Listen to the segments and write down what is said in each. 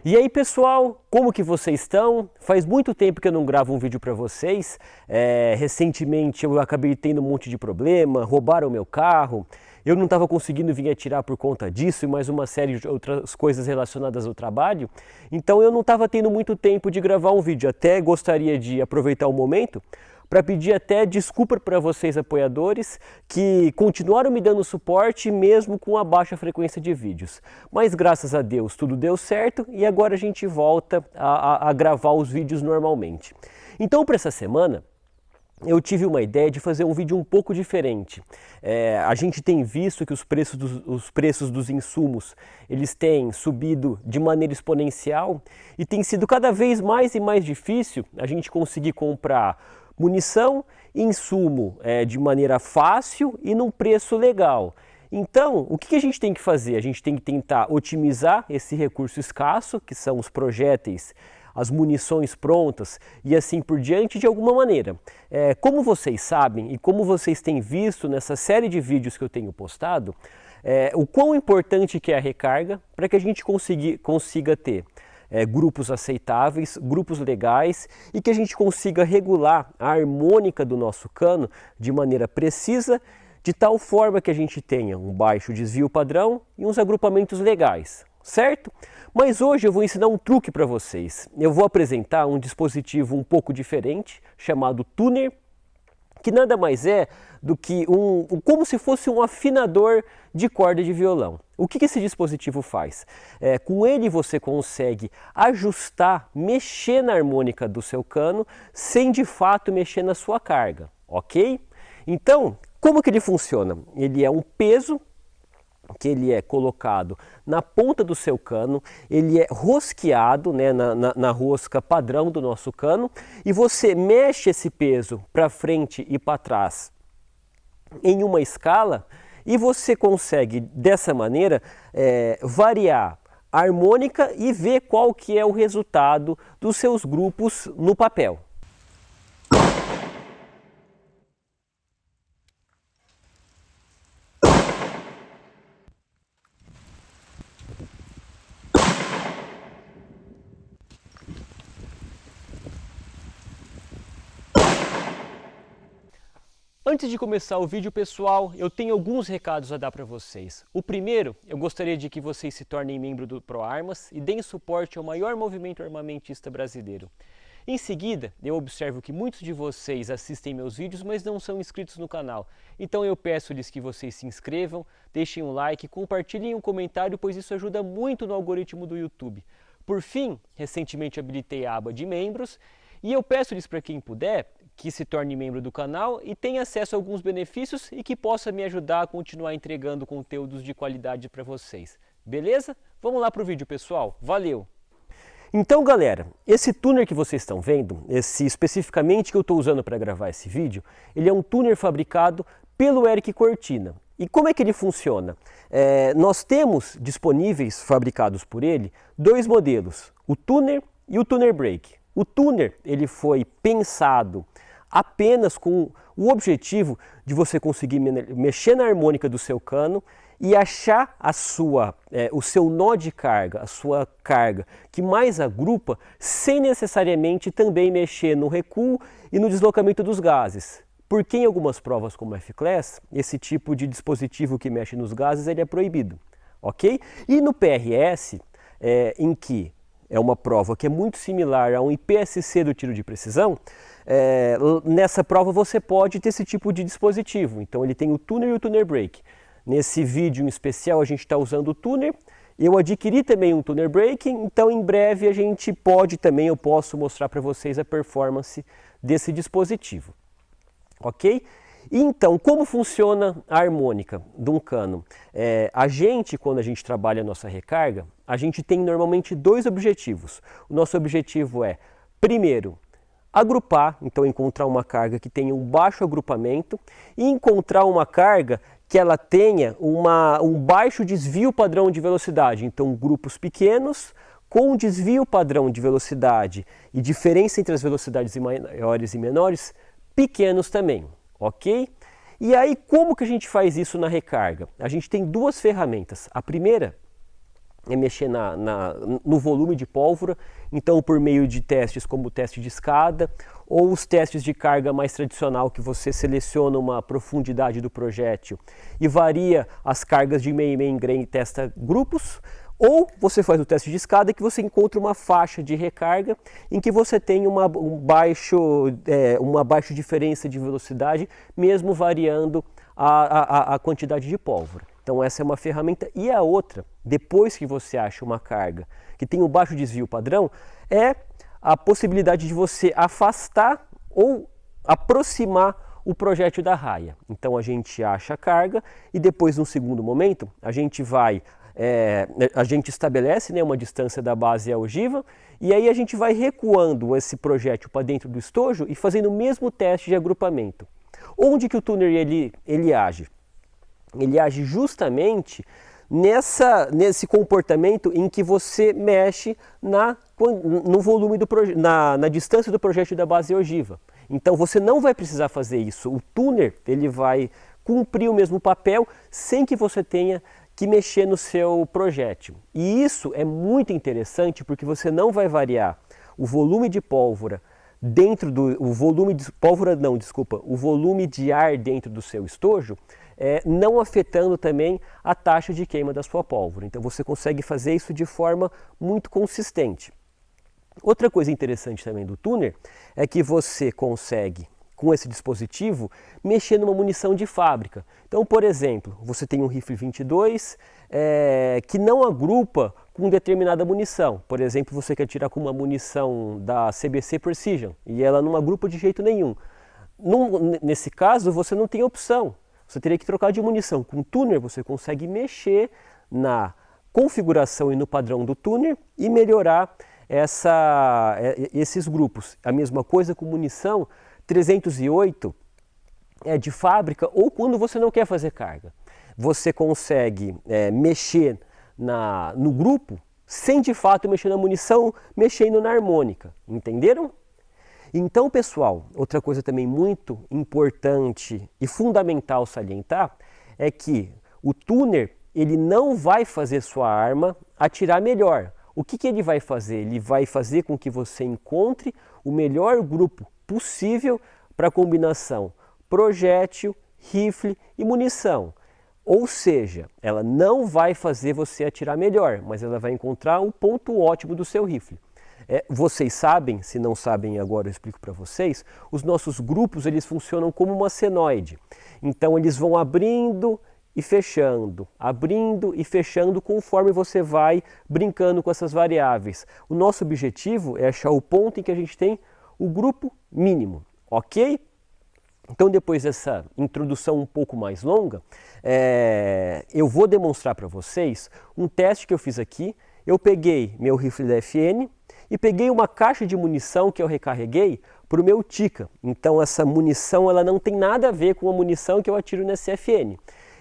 E aí pessoal, como que vocês estão? Faz muito tempo que eu não gravo um vídeo para vocês. Recentemente eu acabei tendo um monte de problema, roubaram meu carro, eu não estava conseguindo vir atirar por conta disso e mais uma série de outras coisas relacionadas ao trabalho. Então eu não estava tendo muito tempo de gravar um vídeo, até gostaria de aproveitar o momento para pedir até desculpa para vocês apoiadores que continuaram me dando suporte mesmo com a baixa frequência de vídeos. Mas graças a Deus tudo deu certo e agora a gente volta a gravar os vídeos normalmente. Então para essa semana eu tive uma ideia de fazer um vídeo um pouco diferente. A gente tem visto que os preços dos insumos eles têm subido de maneira exponencial e tem sido cada vez mais e mais difícil a gente conseguir comprar munição e insumo de maneira fácil e num preço legal. Então, o que a gente tem que fazer? A gente tem que tentar otimizar esse recurso escasso, que são os projéteis, as munições prontas e assim por diante de alguma maneira. Como vocês sabem e como vocês têm visto nessa série de vídeos que eu tenho postado, o quão importante que é a recarga para que a gente consiga ter grupos aceitáveis, grupos legais e que a gente consiga regular a harmônica do nosso cano de maneira precisa, de tal forma que a gente tenha um baixo desvio padrão e uns agrupamentos legais, certo? Mas hoje eu vou ensinar um truque para vocês. Eu vou apresentar um dispositivo um pouco diferente, chamado tuner, que nada mais é do que como se fosse um afinador de corda de violão. O que esse dispositivo faz? Com ele você consegue ajustar, mexer na harmônica do seu cano, sem de fato mexer na sua carga, ok? Então, como que ele funciona? Ele é um peso que ele é colocado na ponta do seu cano, ele é rosqueado, né, na rosca padrão do nosso cano, e você mexe esse peso para frente e para trás em uma escala e você consegue dessa maneira variar a harmônica e ver qual que é o resultado dos seus grupos no papel. Antes de começar o vídeo, pessoal, eu tenho alguns recados a dar para vocês. O primeiro, eu gostaria de que vocês se tornem membro do ProArmas e deem suporte ao maior movimento armamentista brasileiro. Em seguida, eu observo que muitos de vocês assistem meus vídeos, mas não são inscritos no canal. Então eu peço-lhes que vocês se inscrevam, deixem um like, compartilhem um comentário, pois isso ajuda muito no algoritmo do YouTube. Por fim, recentemente habilitei a aba de membros e eu peço-lhes para quem puder que se torne membro do canal e tenha acesso a alguns benefícios e que possa me ajudar a continuar entregando conteúdos de qualidade para vocês. Beleza? Vamos lá para o vídeo, pessoal. Valeu! Então, galera, esse tuner que vocês estão vendo, esse especificamente que eu estou usando para gravar esse vídeo, ele é um tuner fabricado pelo Eric Cortina. E como é que ele funciona? Nós temos disponíveis, fabricados por ele, dois modelos, o tuner e o tuner break. O tuner ele foi pensado apenas com o objetivo de você conseguir mexer na harmônica do seu cano e achar o seu nó de carga, a sua carga que mais agrupa, sem necessariamente também mexer no recuo e no deslocamento dos gases. Porque em algumas provas como F-Class, esse tipo de dispositivo que mexe nos gases ele é proibido, ok? E no PRS, em que é uma prova que é muito similar a um IPSC do tiro de precisão, nessa prova você pode ter esse tipo de dispositivo. Então ele tem o tuner e o tuner break. Nesse vídeo em especial a gente está usando o tuner. Eu adquiri também um tuner break, então em breve a gente eu posso mostrar para vocês a performance desse dispositivo. Ok? Então, como funciona a harmônica de um cano? Quando a gente trabalha a nossa recarga, a gente tem normalmente dois objetivos. O nosso objetivo é, primeiro, agrupar, então encontrar uma carga que tenha um baixo agrupamento e encontrar uma carga que ela tenha um baixo desvio padrão de velocidade. Então, grupos pequenos com desvio padrão de velocidade e diferença entre as velocidades maiores e menores, pequenos também. Ok? E aí, como que a gente faz isso na recarga? A gente tem duas ferramentas. A primeira é mexer no volume de pólvora, então por meio de testes como o teste de escada ou os testes de carga mais tradicional, que você seleciona uma profundidade do projétil e varia as cargas de meio grain e testa grupos, ou você faz o teste de escada, que você encontra uma faixa de recarga em que você tem uma baixa diferença de velocidade, mesmo variando a quantidade de pólvora. Então essa é uma ferramenta. E a outra, depois que você acha uma carga que tem um baixo desvio padrão, é a possibilidade de você afastar ou aproximar o projétil da raia. Então a gente acha a carga e depois, num segundo momento, a gente estabelece, né, uma distância da base à ogiva, e aí a gente vai recuando esse projétil para dentro do estojo e fazendo o mesmo teste de agrupamento. Onde que o tuner ele age? Ele age justamente nesse comportamento em que você mexe no volume na distância do projétil da base ogiva. Então você não vai precisar fazer isso. O tuner ele vai cumprir o mesmo papel sem que você tenha que mexer no seu projétil. E isso é muito interessante porque você não vai variar o volume de pólvora o volume de ar dentro do seu estojo, não afetando também a taxa de queima da sua pólvora. Então você consegue fazer isso de forma muito consistente. Outra coisa interessante também do tuner é que você consegue, com esse dispositivo, mexer numa munição de fábrica. Então, por exemplo, você tem um rifle 22 que não agrupa com determinada munição. Por exemplo, você quer tirar com uma munição da CBC Precision e ela não agrupa de jeito nenhum. Nesse caso, você não tem opção. Você teria que trocar de munição. Com o tuner, você consegue mexer na configuração e no padrão do tuner e melhorar esses grupos. A mesma coisa com munição 308 de fábrica ou quando você não quer fazer carga. Você consegue mexer no grupo sem de fato mexer na munição, mexendo na harmônica. Entenderam? Então, pessoal, outra coisa também muito importante e fundamental salientar é que o tuner ele não vai fazer sua arma atirar melhor. O que ele vai fazer? Ele vai fazer com que você encontre o melhor grupo possível para a combinação projétil, rifle e munição. Ou seja, ela não vai fazer você atirar melhor, mas ela vai encontrar um ponto ótimo do seu rifle. Vocês sabem, se não sabem agora eu explico para vocês, os nossos grupos eles funcionam como uma senoide. Então eles vão abrindo e fechando conforme você vai brincando com essas variáveis. O nosso objetivo é achar o ponto em que a gente tem o grupo mínimo, ok? Então, depois dessa introdução um pouco mais longa, eu vou demonstrar para vocês um teste que eu fiz aqui. Eu peguei meu rifle da FN e peguei uma caixa de munição que eu recarreguei para o meu Tikka. Então, essa munição ela não tem nada a ver com a munição que eu atiro nessa FN.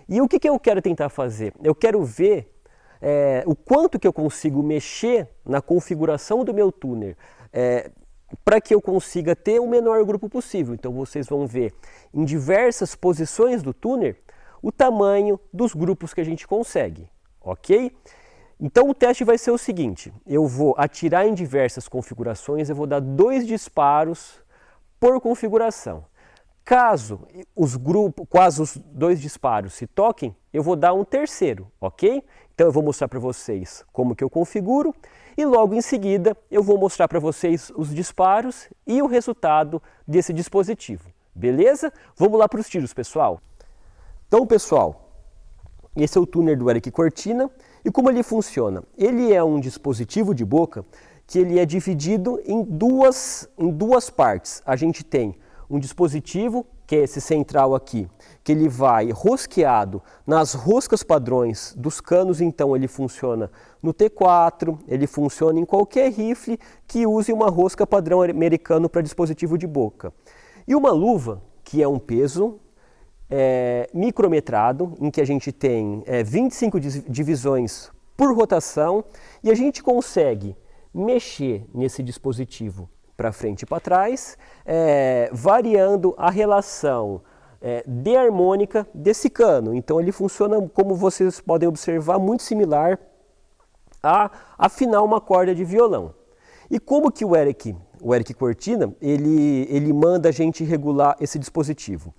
E o que eu quero tentar fazer? Eu quero ver o quanto que eu consigo mexer na configuração do meu tuner para que eu consiga ter o menor grupo possível. Então vocês vão ver em diversas posições do tuner o tamanho dos grupos que a gente consegue, ok? Então o teste vai ser o seguinte, eu vou atirar em diversas configurações, eu vou dar 2 disparos por configuração. Caso os 2 disparos se toquem, eu vou dar um terceiro, ok? Então eu vou mostrar para vocês como que eu configuro e logo em seguida eu vou mostrar para vocês os disparos e o resultado desse dispositivo, beleza? Vamos lá para os tiros, pessoal. Então, pessoal, esse é o tuner do Eric Cortina e como ele funciona? Ele é um dispositivo de boca que ele é dividido em duas partes. A gente tem um dispositivo, que é esse central aqui, que ele vai rosqueado nas roscas padrões dos canos, então ele funciona no T4, ele funciona em qualquer rifle que use uma rosca padrão americano para dispositivo de boca. E uma luva, que é um peso micrometrado, em que a gente tem 25 divisões por rotação, e a gente consegue mexer nesse dispositivo para frente e para trás, variando a relação de harmônica desse cano. Então ele funciona, como vocês podem observar, muito similar a afinar uma corda de violão. E como que o Eric Cortina, ele manda a gente regular esse dispositivo?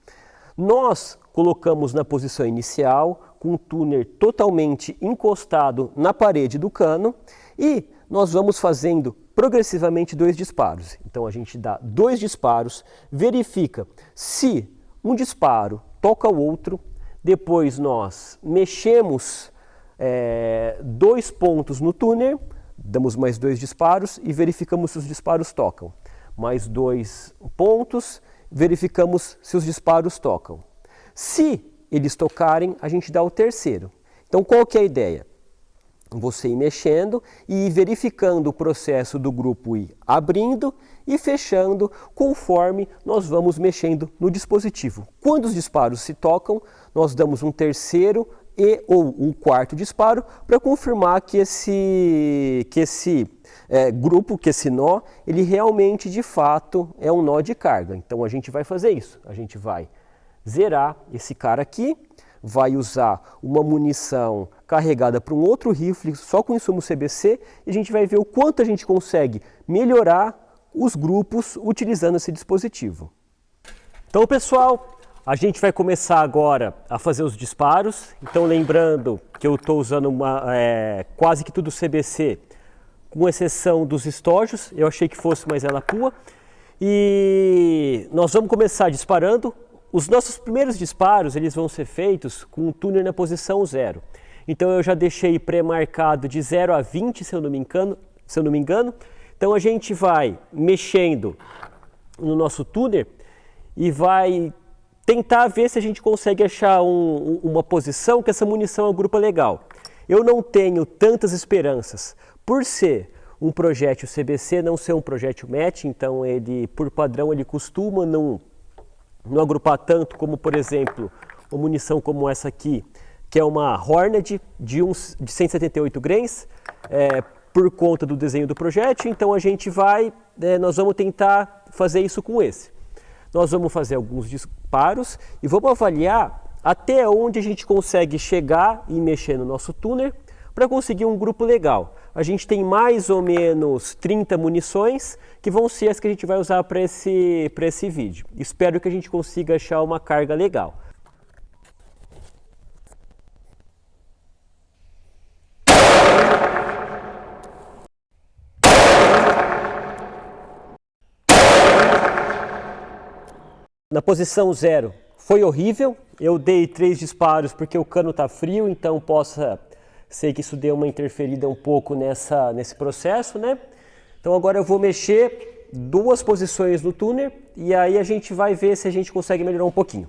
Nós colocamos na posição inicial, com o tuner totalmente encostado na parede do cano, e nós vamos fazendo progressivamente 2 disparos. Então a gente dá 2 disparos, verifica se um disparo toca o outro, depois nós mexemos 2 pontos no tuner, damos mais 2 disparos e verificamos se os disparos tocam. Mais 2 pontos, verificamos se os disparos tocam. Se eles tocarem, a gente dá o terceiro. Então qual que é a ideia? Você ir mexendo e ir verificando o processo do grupo ir abrindo e fechando conforme nós vamos mexendo no dispositivo. Quando os disparos se tocam, nós damos um terceiro ou um quarto disparo para confirmar que esse grupo, que esse nó, ele realmente de fato é um nó de carga. Então a gente vai fazer isso, a gente vai zerar esse cara aqui, vai usar uma munição carregada para um outro rifle só com insumo CBC e a gente vai ver o quanto a gente consegue melhorar os grupos utilizando esse dispositivo. Então pessoal, a gente vai começar agora a fazer os disparos. Então lembrando que eu estou usando quase que tudo CBC, com exceção dos estojos, eu achei que fosse mais ela pua. E nós vamos começar disparando. Os nossos primeiros disparos eles vão ser feitos com o tuner na posição 0. Então eu já deixei pré-marcado de 0 a 20, se eu não me engano. Então a gente vai mexendo no nosso tuner e vai tentar ver se a gente consegue achar uma posição que essa munição agrupa legal. Eu não tenho tantas esperanças por ser um projétil CBC, não ser um projétil match, então ele, por padrão, ele costuma não agrupar tanto como, por exemplo, uma munição como essa aqui, que é uma Hornady de 178 grains, por conta do desenho do projétil. Então a gente nós vamos tentar fazer isso com esse. Nós vamos fazer alguns disparos e vamos avaliar até onde a gente consegue chegar e mexer no nosso tuner para conseguir um grupo legal. A gente tem mais ou menos 30 munições que vão ser as que a gente vai usar para esse vídeo. Espero que a gente consiga achar uma carga legal. Na posição 0 foi horrível, eu dei 3 disparos porque o cano está frio, então possa ser que isso dê uma interferida um pouco nesse processo, né? Então agora eu vou mexer 2 posições no tuner e aí a gente vai ver se a gente consegue melhorar um pouquinho.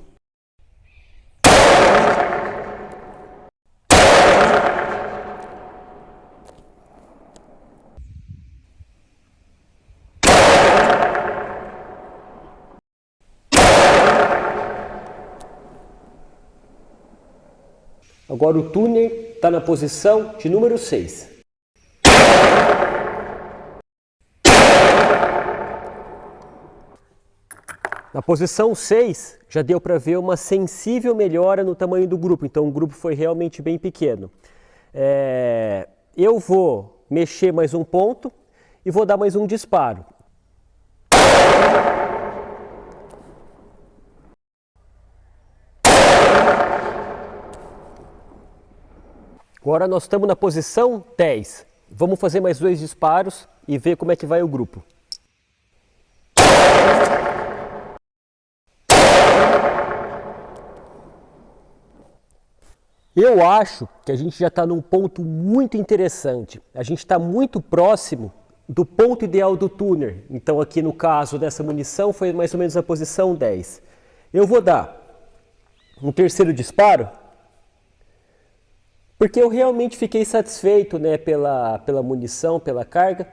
Agora o tuner está na posição de número 6. Na posição 6 já deu para ver uma sensível melhora no tamanho do grupo, então o grupo foi realmente bem pequeno. Eu vou mexer mais um ponto e vou dar mais um disparo. Agora nós estamos na posição 10. Vamos fazer mais 2 disparos e ver como é que vai o grupo. Eu acho que a gente já está num ponto muito interessante. A gente está muito próximo do ponto ideal do tuner. Então aqui no caso dessa munição foi mais ou menos a posição 10. Eu vou dar um terceiro disparo, porque eu realmente fiquei satisfeito, né, pela munição, pela carga,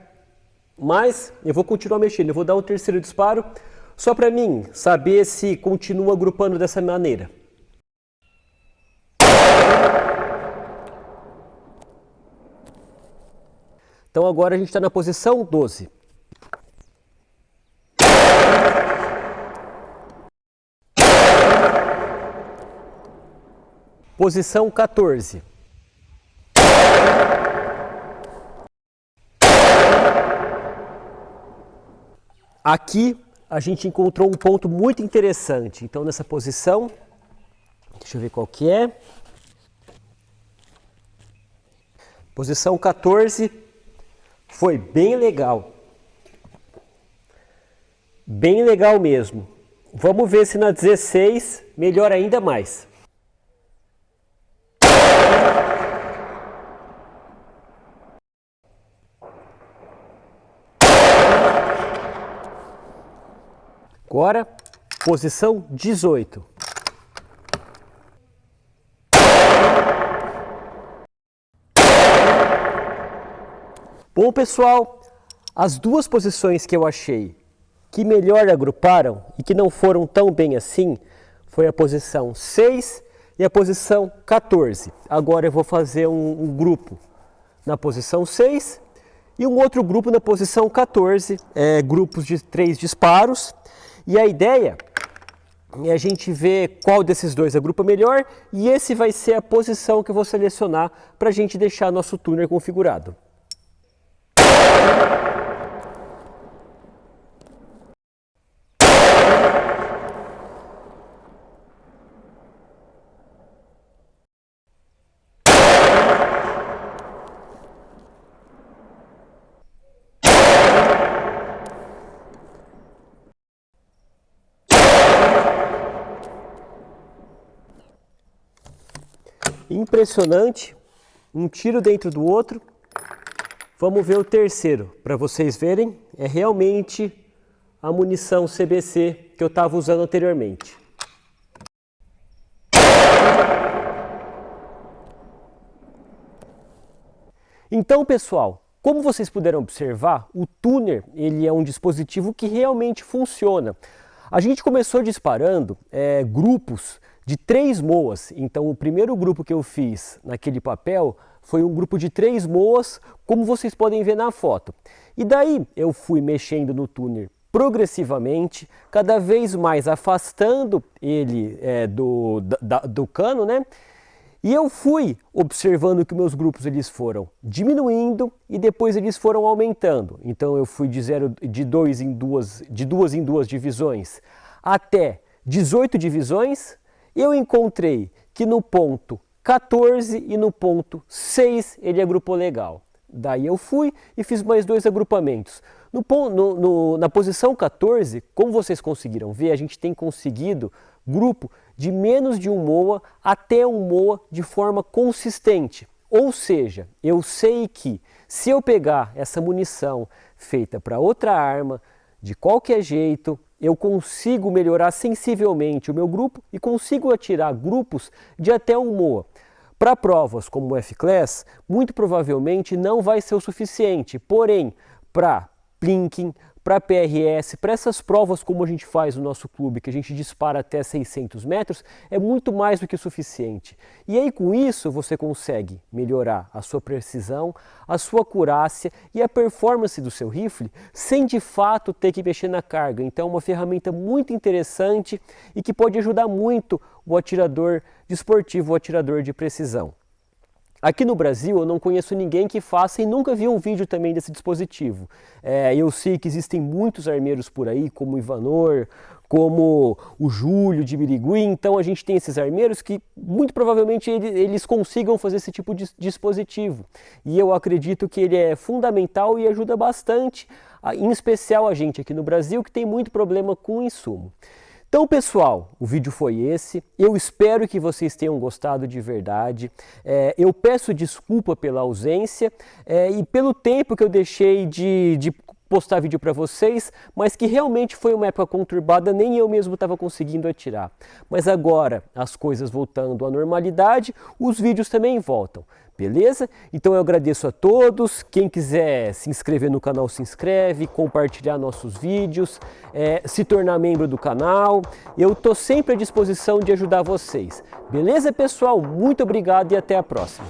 mas eu vou continuar mexendo, eu vou dar um terceiro disparo, só para mim saber se continua agrupando dessa maneira. Então agora a gente está na posição 12. Posição 14. aqui a gente encontrou um ponto muito interessante. Então nessa posição, deixa eu ver qual que é. Posição 14, foi bem legal. Bem legal mesmo. Vamos ver se na 16 melhora ainda mais. Agora, posição 18. Bom, pessoal, as duas posições que eu achei que melhor agruparam e que não foram tão bem assim foi a posição 6 e a posição 14. Agora eu vou fazer um grupo na posição 6 e um outro grupo na posição 14, grupos de 3 disparos. E a ideia é a gente ver qual desses dois agrupa melhor e esse vai ser a posição que eu vou selecionar para a gente deixar nosso tuner configurado. Impressionante, um tiro dentro do outro. Vamos ver o terceiro, para vocês verem, é realmente a munição CBC que eu estava usando anteriormente. Então, pessoal, como vocês puderam observar, o tuner ele é um dispositivo que realmente funciona. A gente começou disparando grupos de 3 moas, então o primeiro grupo que eu fiz naquele papel foi um grupo de 3 moas, como vocês podem ver na foto. E daí eu fui mexendo no tuner progressivamente, cada vez mais afastando ele do cano, né? E eu fui observando que meus grupos eles foram diminuindo e depois eles foram aumentando. Então eu fui de duas em duas divisões até 18 divisões. Eu encontrei que no ponto 14 e no ponto 6 ele agrupou legal. Daí eu fui e fiz mais 2 agrupamentos. Na posição 14, como vocês conseguiram ver, a gente tem conseguido grupo de menos de 1 moa até 1 moa de forma consistente. Ou seja, eu sei que se eu pegar essa munição feita para outra arma, de qualquer jeito, eu consigo melhorar sensivelmente o meu grupo e consigo atirar grupos de até 1 moa. Para provas como o F-Class, muito provavelmente não vai ser o suficiente, porém, para Plinking, para PRS, para essas provas como a gente faz no nosso clube, que a gente dispara até 600 metros, é muito mais do que o suficiente. E aí com isso você consegue melhorar a sua precisão, a sua acurácia e a performance do seu rifle, sem de fato ter que mexer na carga. Então é uma ferramenta muito interessante e que pode ajudar muito o atirador desportivo, o atirador de precisão. Aqui no Brasil eu não conheço ninguém que faça e nunca vi um vídeo também desse dispositivo. Eu sei que existem muitos armeiros por aí, como o Ivanor, como o Júlio de Birigui, então a gente tem esses armeiros que muito provavelmente eles consigam fazer esse tipo de dispositivo. E eu acredito que ele é fundamental e ajuda bastante, em especial a gente aqui no Brasil que tem muito problema com insumo. Então, pessoal, o vídeo foi esse. Eu espero que vocês tenham gostado de verdade. Eu peço desculpa pela ausência e pelo tempo que eu deixei de postar vídeo para vocês, mas que realmente foi uma época conturbada, nem eu mesmo estava conseguindo atirar. Mas agora, as coisas voltando à normalidade, os vídeos também voltam. Beleza? Então eu agradeço a todos, quem quiser se inscrever no canal se inscreve, compartilhar nossos vídeos, se tornar membro do canal, eu estou sempre à disposição de ajudar vocês. Beleza, pessoal? Muito obrigado e até a próxima.